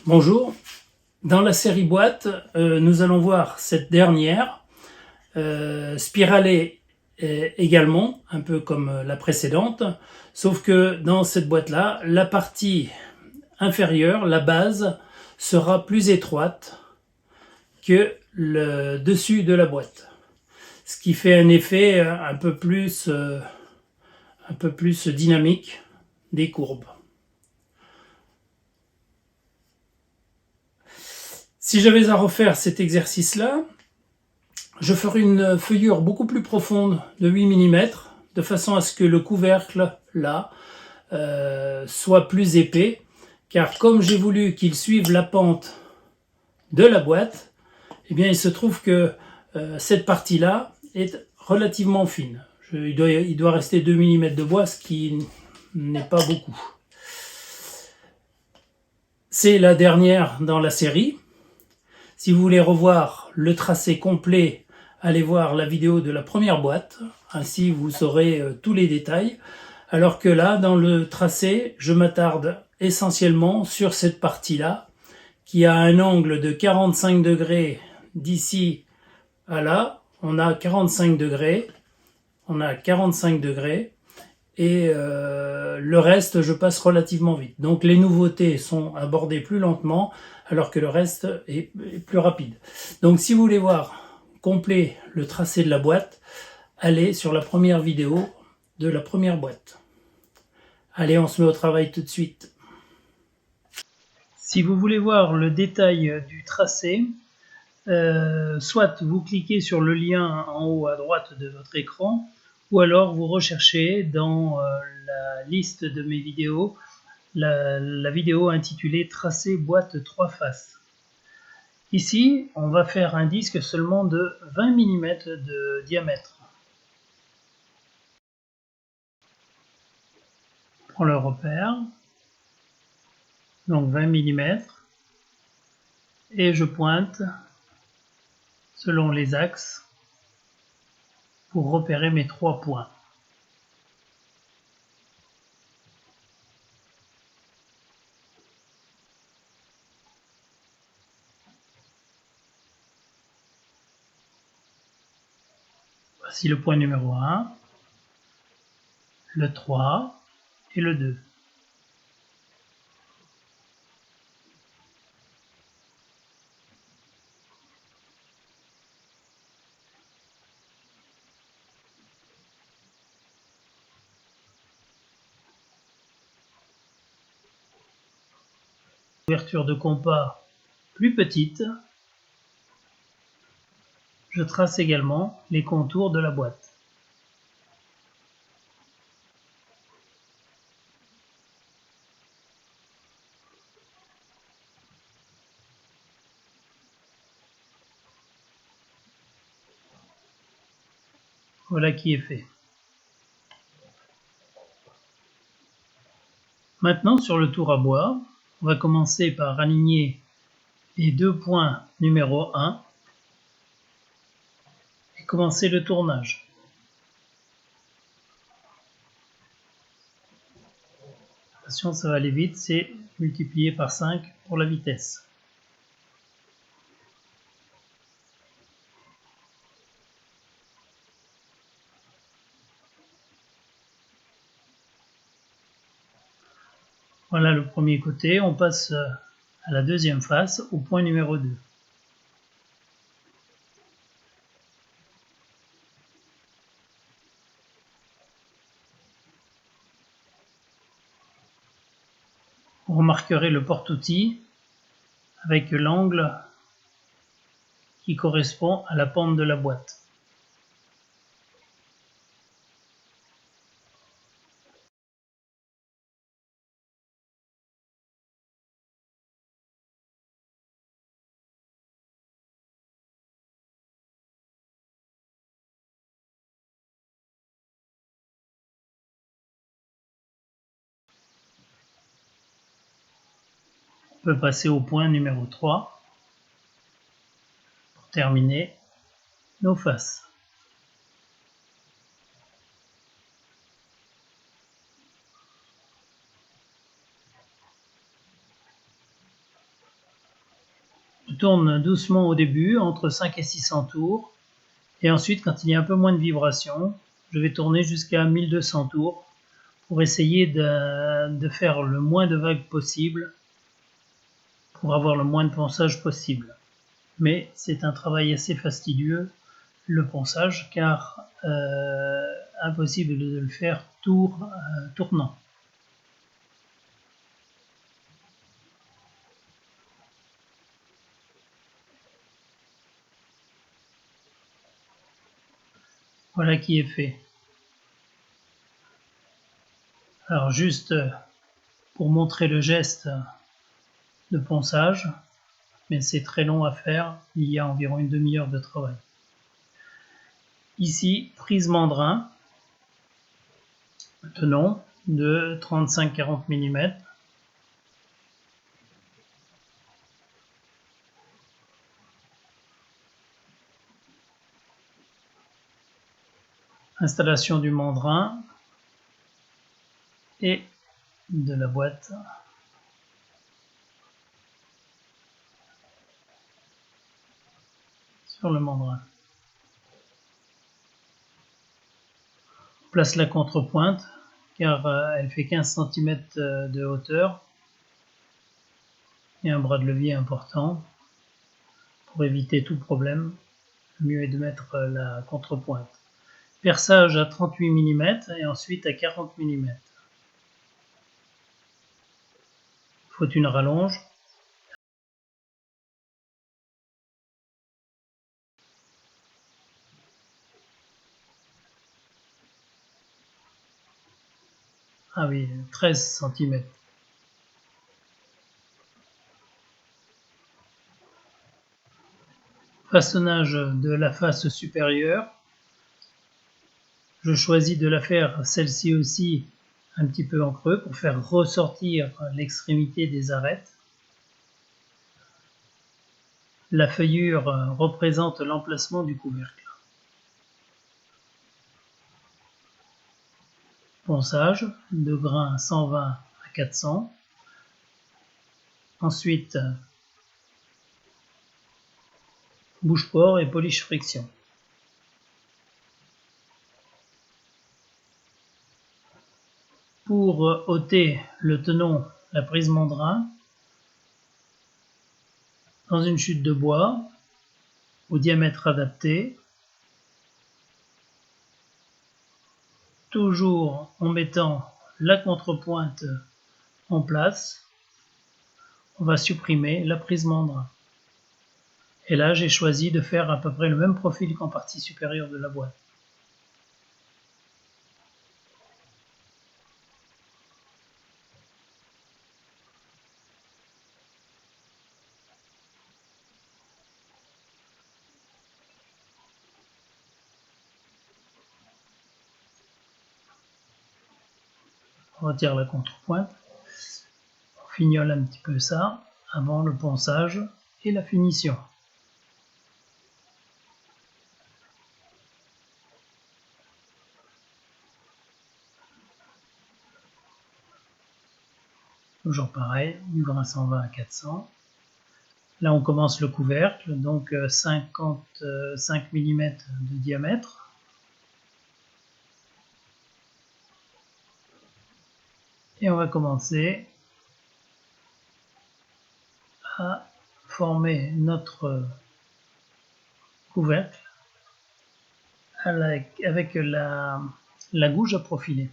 Bonjour, dans la série boîte, nous allons voir cette dernière, spiralée également, un peu comme la précédente, sauf que dans cette boîte-là, la partie inférieure, la base, sera plus étroite que le dessus de la boîte, ce qui fait un effet un peu plus dynamique des courbes. Si j'avais à refaire cet exercice-là, je ferai une feuillure beaucoup plus profonde de 8 mm, de façon à ce que le couvercle, là, soit plus épais, car comme j'ai voulu qu'il suive la pente de la boîte, eh bien il se trouve que cette partie-là est relativement fine. Il doit rester 2 mm de bois, ce qui n'est pas beaucoup. C'est la dernière dans la série. Si vous voulez revoir le tracé complet, allez voir la vidéo de la première boîte, ainsi vous saurez tous les détails. Alors que là, dans le tracé, je m'attarde essentiellement sur cette partie-là, qui a un angle de 45 degrés d'ici à là. On a 45 degrés, et le reste, je passe relativement vite. Donc les nouveautés sont abordées plus lentement, alors que le reste est plus rapide. Donc si vous voulez voir complet le tracé de la boîte, allez sur la première vidéo de la première boîte. Allez, on se met au travail tout de suite. Si vous voulez voir le détail du tracé, soit vous cliquez sur le lien en haut à droite de votre écran, ou alors vous recherchez dans la liste de mes vidéos la vidéo intitulée Tracé boîte 3 faces. Ici, on va faire un disque seulement de 20 mm de diamètre. Je prends le repère, donc 20 mm, et je pointe selon les axes pour repérer mes 3 points. Voici le point numéro 1, le 3 et le 2. Ouverture de compas plus petite, je trace également les contours de la boîte. Voilà qui est fait. Maintenant, sur le tour à bois, on va commencer par aligner les 2 points numéro 1 et commencer le tournage. Attention, ça va aller vite, c'est multiplié par 5 pour la vitesse. Voilà le premier côté, on passe à la deuxième face, au point numéro 2. Vous remarquerez le porte-outil avec l'angle qui correspond à la pente de la boîte. On peut passer au point numéro 3 pour terminer nos faces. tourne doucement au début, entre 5 et 600 tours. Et ensuite, quand il y a un peu moins de vibration, je vais tourner jusqu'à 1200 tours pour essayer de faire le moins de vagues possible, pour avoir le moins de ponçage possible. Mais c'est un travail assez fastidieux, le ponçage, car impossible de le faire tournant. Voilà qui est fait. Alors juste pour montrer le geste de ponçage, mais c'est très long à faire, il y a environ une demi-heure de travail. Ici, prise mandrin, tenon de 35-40 mm. Installation du mandrin et de la boîte. Sur le mandrin. On place la contrepointe car elle fait 15 cm de hauteur et un bras de levier important. Pour éviter tout problème, le mieux est de mettre la contrepointe. Perçage à 38 mm et ensuite à 40 mm. Il faut une rallonge. Ah oui, 13 cm. Façonnage de la face supérieure. Je choisis de la faire celle-ci aussi un petit peu en creux pour faire ressortir l'extrémité des arêtes. La feuillure représente l'emplacement du couvercle. Ponçage de grain 120 à 400. Ensuite, bouche-port et polish friction. Pour ôter le tenon, la prise mandrin, dans une chute de bois, au diamètre adapté, toujours en mettant la contrepointe en place, on va supprimer la prise mandrin. Et là, j'ai choisi de faire à peu près le même profil qu'en partie supérieure de la boîte. On retire la contrepointe, on fignole un petit peu ça avant le ponçage et la finition. Toujours pareil, du grain 120 à 400. Là on commence le couvercle, donc 55 mm de diamètre. Et on va commencer à former notre couvercle avec la gouge à profiler.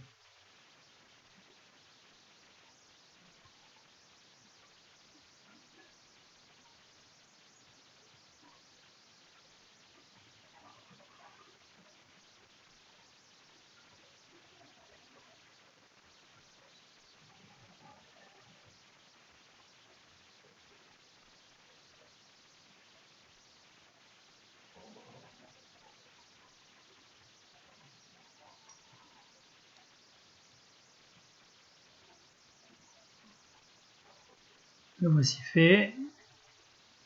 Le voici fait,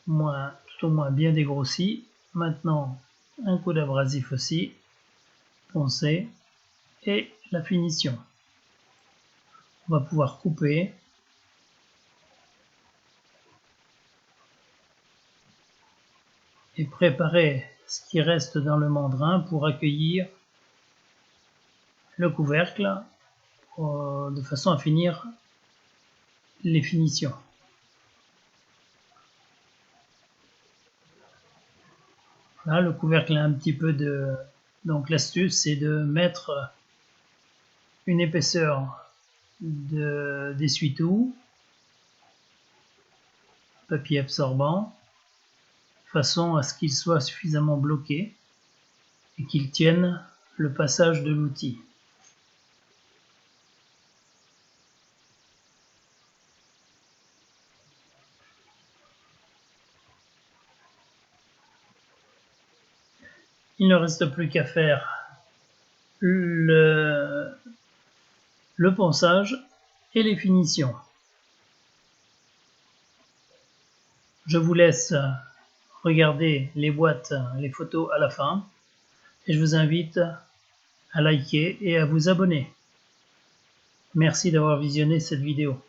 tout au moins bien dégrossi. Maintenant, un coup d'abrasif aussi, poncé, et la finition. On va pouvoir couper. et préparer ce qui reste dans le mandrin pour accueillir le couvercle de façon à finir les finitions. Là, le couvercle a un petit peu de... Donc l'astuce, c'est de mettre une épaisseur d'essuie-tout, papier absorbant, de façon à ce qu'il soit suffisamment bloqué et qu'il tienne le passage de l'outil. Il ne reste plus qu'à faire le ponçage et les finitions. Je vous laisse regarder les boîtes, les photos à la fin et je vous invite à liker et à vous abonner. Merci d'avoir visionné cette vidéo.